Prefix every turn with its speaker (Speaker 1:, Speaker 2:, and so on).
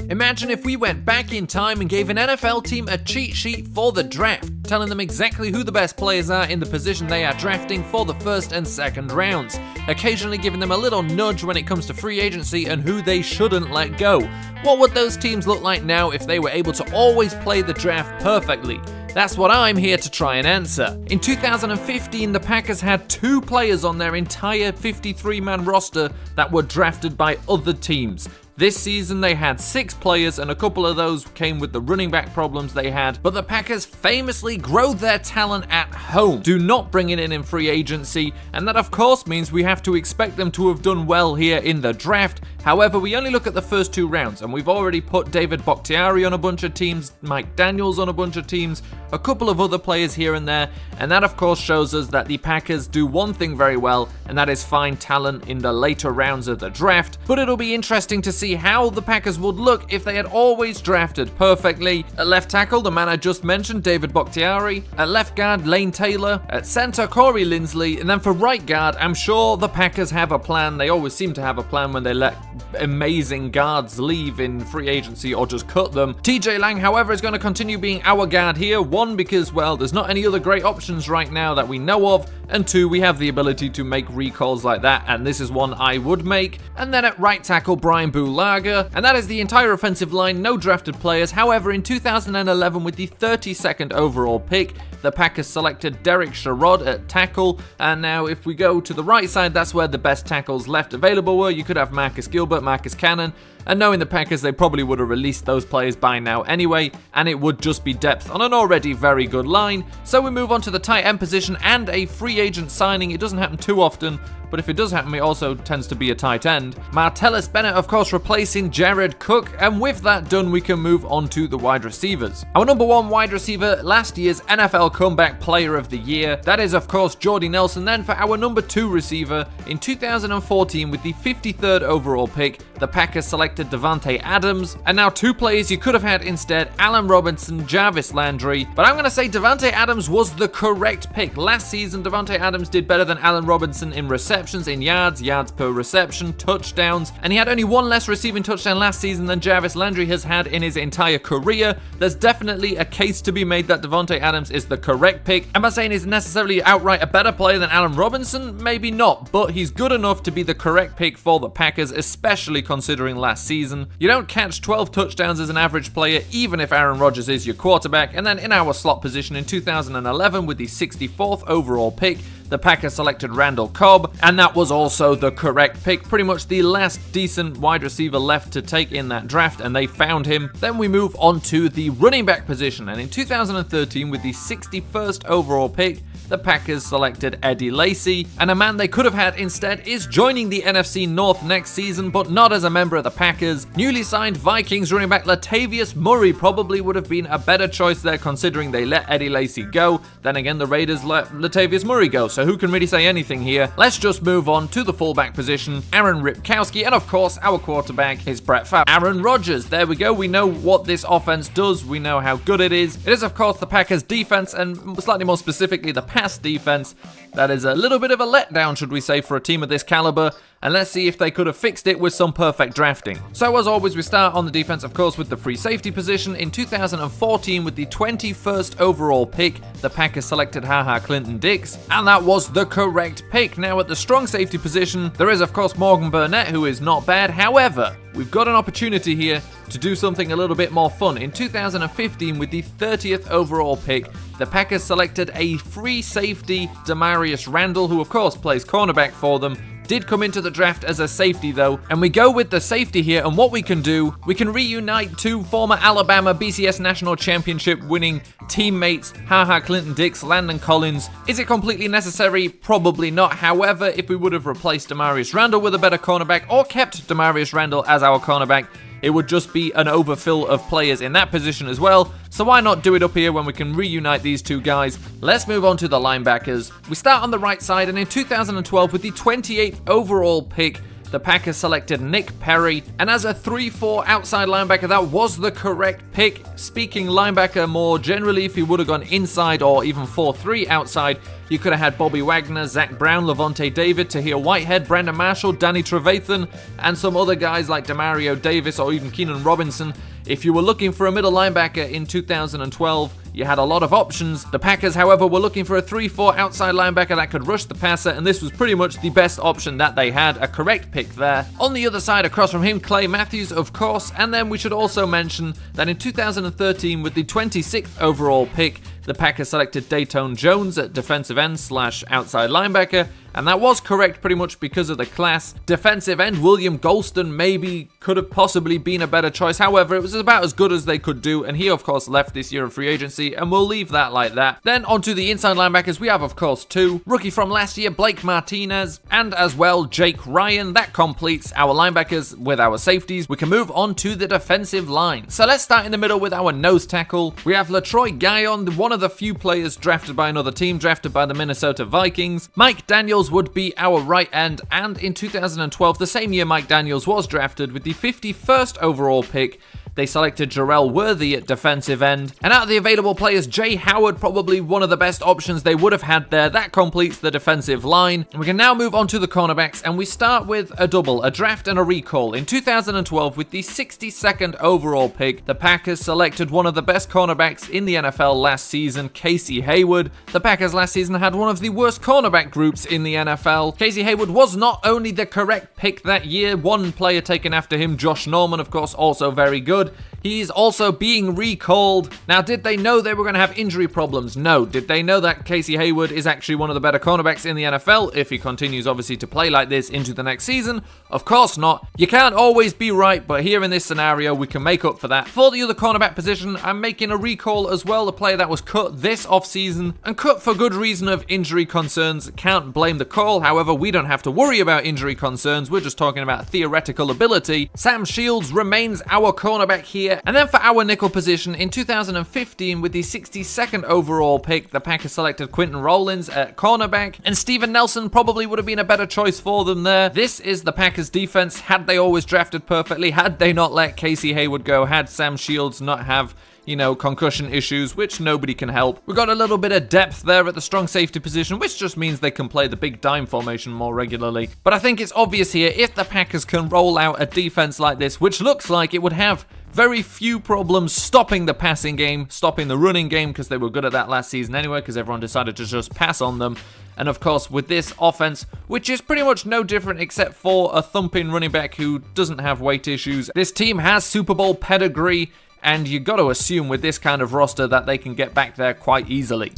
Speaker 1: Imagine if we went back in time and gave an NFL team a cheat sheet for the draft, telling them exactly who the best players are in the position they are drafting for the first and second rounds, occasionally giving them a little nudge when it comes to free agency and who they shouldn't let go. What would those teams look like now if they were able to always play the draft perfectly? That's what I'm here to try and answer. In 2015, the Packers had 2 players on their entire 53-man roster that were drafted by other teams. This season they had 6 players, and a couple of those came with the running back problems they had, but the Packers famously grow their talent at home, do not bring it in free agency, and that of course means we have to expect them to have done well here in the draft. However, we only look at the first 2 rounds, and we've already put David Bakhtiari on a bunch of teams, Mike Daniels on a bunch of teams, a couple of other players here and there, and that of course shows us that the Packers do one thing very well, and that is find talent in the later rounds of the draft. But it'll be interesting to see how the Packers would look if they had always drafted perfectly. At left tackle, the man I just mentioned, David Bakhtiari. At left guard, Lane Taylor. At center, Corey Linsley. And then for right guard, I'm sure the Packers have a plan. They always seem to have a plan when they let amazing guards leave in free agency or just cut them. TJ Lang, however, is going to continue being our guard here. 1, because, well, there's not any other great options right now that we know of. And 2, we have the ability to make recalls like that, and this is one I would make. And then at right tackle, Brian Bulaga, and that is the entire offensive line, no drafted players. However, in 2011, with the 32nd overall pick, the Packers selected Derek Sherrod at tackle, and now if we go to the right side, that's where the best tackles left available were. You could have Marcus Gilbert, Marcus Cannon, and knowing the Packers, they probably would have released those players by now anyway, and it would just be depth on an already very good line. So we move on to the tight end position and a free agent signing. It doesn't happen too often, but if it does happen, it also tends to be a tight end. Martellus Bennett, of course, replacing Jared Cook, and with that done, we can move on to the wide receivers. Our number 1 wide receiver, last year's NFL Comeback Player of the Year, that is, of course, Jordy Nelson. Then for our number 2 receiver, in 2014, with the 53rd overall pick, the Packers selected Davante Adams, and now 2 players you could have had instead, Allen Robinson, Jarvis Landry, but I'm going to say Davante Adams was the correct pick. Last season, Davante Adams did better than Allen Robinson in receptions, in yards per reception, touchdowns, and he had only 1 less receiving touchdown last season than Jarvis Landry has had in his entire career. There's definitely a case to be made that Davante Adams is the correct pick. Am I saying he's necessarily outright a better player than Allen Robinson? Maybe not, but he's good enough to be the correct pick for the Packers, especially considering last season. You don't catch 12 touchdowns as an average player, even if Aaron Rodgers is your quarterback. And then in our slot position in 2011, with the 64th overall pick, the Packers selected Randall Cobb, and that was also the correct pick. Pretty much the last decent wide receiver left to take in that draft, and they found him. Then we move on to the running back position, and in 2013, with the 61st overall pick, the Packers selected Eddie Lacy, and a man they could have had instead is joining the NFC North next season, but not as a member of the Packers. Newly signed Vikings running back Latavius Murray probably would have been a better choice there, considering they let Eddie Lacy go. Then again, the Raiders let Latavius Murray go, so who can really say anything here? Let's just move on to the fullback position, Aaron Ripkowski, and of course, our quarterback is Brett Favre. Aaron Rodgers, there we go. We know what this offense does. We know how good it is. It is, of course, the Packers' defense, and slightly more specifically, the pass defense. That is a little bit of a letdown, should we say, for a team of this caliber, and let's see if they could have fixed it with some perfect drafting. So as always, we start on the defense, of course, with the free safety position. In 2014, with the 21st overall pick, the Packers selected Clinton-Dix, and that was the correct pick. Now at the strong safety position, there is, of course, Morgan Burnett, who is not bad. However, we've got an opportunity here to do something a little bit more fun. In 2015, with the 30th overall pick, the Packers selected a free safety, Damarius Randall, who of course plays cornerback for them. Did come into the draft as a safety though, and we go with the safety here, and what we can do, we can reunite 2 former Alabama BCS National Championship winning teammates, Clinton-Dix, Landon Collins. Is it completely necessary? Probably not. However, if we would have replaced Damarius Randall with a better cornerback, or kept Damarius Randall as our cornerback, it would just be an overfill of players in that position as well. So why not do it up here when we can reunite these 2 guys? Let's move on to the linebackers. We start on the right side, and in 2012, with the 28th overall pick, the Packers selected Nick Perry, and as a 3-4 outside linebacker, that was the correct pick. Speaking linebacker more generally, if he would have gone inside or even 4-3 outside, You could have had Bobby Wagner, Zach Brown, Levante David, Tahir Whitehead, Brandon Marshall, Danny Trevathan, and some other guys like Demario Davis or even Keenan Robinson. If you were looking for a middle linebacker in 2012, you had a lot of options. The Packers, however, were looking for a 3-4 outside linebacker that could rush the passer, and this was pretty much the best option that they had. A correct pick there. On the other side, across from him, Clay Matthews, of course, and then we should also mention that in 2013, with the 26th overall pick, the Packers selected Dayton Jones at defensive end / outside linebacker, and that was correct pretty much because of the class. Defensive end William Golston maybe could have possibly been a better choice. However, it was about as good as they could do, and he of course left this year in free agency, and we'll leave that like that. Then onto the inside linebackers, we have of course two. Rookie from last year, Blake Martinez, and as well Jake Ryan. That completes our linebackers with our safeties. We can move on to the defensive line. So let's start in the middle with our nose tackle. We have LaTroy Guion, one of the few players drafted by another team, drafted by the Minnesota Vikings. Mike Daniels would be our right end, and in 2012, the same year Mike Daniels was drafted, with the 51st overall pick, they selected Jarrell Worthy at defensive end. And out of the available players, Jay Howard, probably one of the best options they would have had there. That completes the defensive line. We can now move on to the cornerbacks, and we start with a double, a draft and a recall. In 2012, with the 62nd overall pick, the Packers selected one of the best cornerbacks in the NFL last season, Casey Hayward. The Packers last season had one of the worst cornerback groups in the NFL. Casey Hayward was not only the correct pick that year, one player taken after him, Josh Norman, of course, also very good. He's also being recalled. Now, did they know they were going to have injury problems? No. Did they know that Casey Hayward is actually one of the better cornerbacks in the NFL if he continues, obviously, to play like this into the next season? Of course not. You can't always be right, but here in this scenario, we can make up for that. For the other cornerback position, I'm making a recall as well, a player that was cut this offseason, and cut for good reason of injury concerns. Can't blame the call. However, we don't have to worry about injury concerns. We're just talking about theoretical ability. Sam Shields remains our cornerback here. And then for our nickel position, in 2015, with the 62nd overall pick, the Packers selected Quinton Rollins at cornerback, and Steven Nelson probably would have been a better choice for them there. This is the Packers defense. Had they always drafted perfectly, had they not let Casey Hayward go, had Sam Shields not have, you know, concussion issues, which nobody can help. We've got a little bit of depth there at the strong safety position, which just means they can play the big dime formation more regularly. But I think it's obvious here, if the Packers can roll out a defense like this, which looks like it would have very few problems stopping the passing game, stopping the running game, because they were good at that last season anyway, because everyone decided to just pass on them. And of course, with this offense, which is pretty much no different except for a thumping running back who doesn't have weight issues, this team has Super Bowl pedigree, and you got to assume with this kind of roster that they can get back there quite easily.